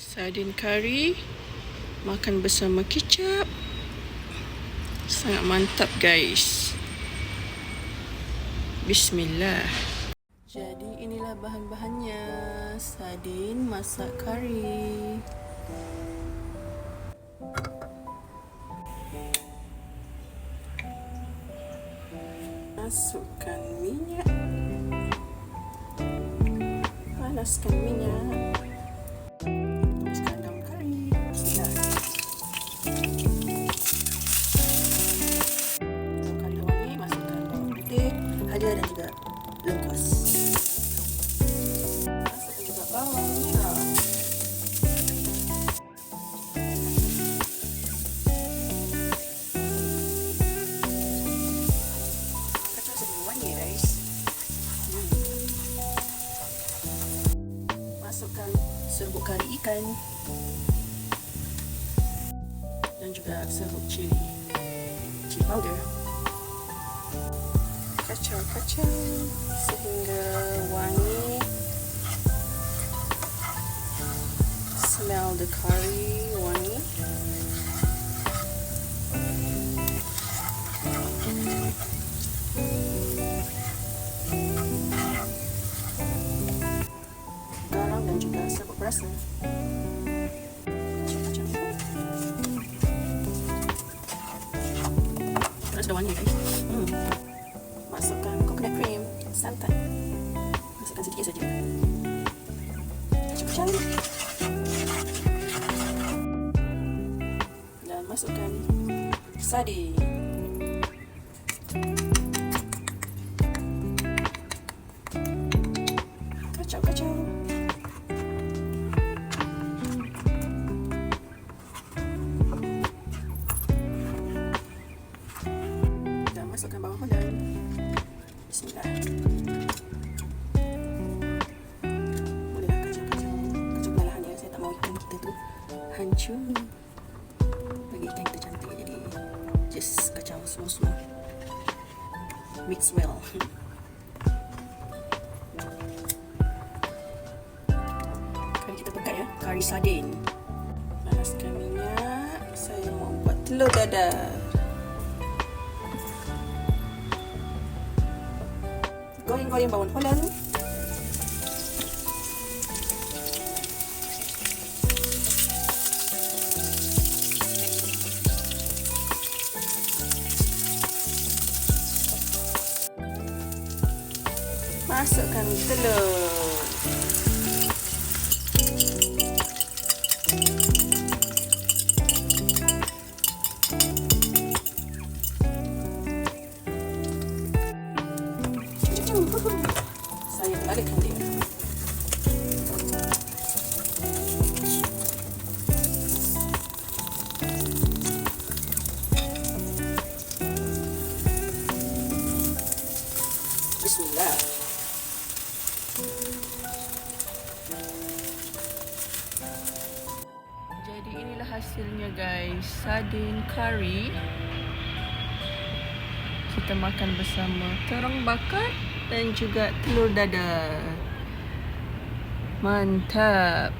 Sardin kari makan bersama kicap. Sangat mantap guys. Bismillah. Jadi inilah bahan-bahannya. Sardin masak kari. Masukkan minyak. Panaskan minyak. Tumiskan daun kari. Bismillah. Daun kari dah wangi, masukkan bawang putih, halia dan juga lengkuas. Masukkan juga bawang merah. Kacang sedang wangi guys. Masukkan serbuk kari ikan dan juga serbuk cili powder. Kacau-kacau sehingga wangi. Smell the curry wangi. Garam dan juga serbuk berasa. Sudah wangi guys. Masukkan coconut cream, santan. Masukkan sedikit saja. Kacau-kacau. Dan masukkan sardin. Kacau-kacau. Masukkan bawang hodang. Bismillah. Bolehlah kacau-kacau. Kacau perlahan ya. Saya tak mau ikan kita tu hancur. Bagi ikan kita cantik. Jadi just kacau semua-semua. Mix well. Kari kita pekat ya. Kari sardin. Panaskan minyak. Saya mau buat telur dadar. Goreng-goreng bawang holland. Masukkan telur. Saya balikkan dia. Bismillah. Jadi inilah hasilnya guys. Sardin kari. Kita makan bersama terong bakar dan juga telur dadar. Mantap.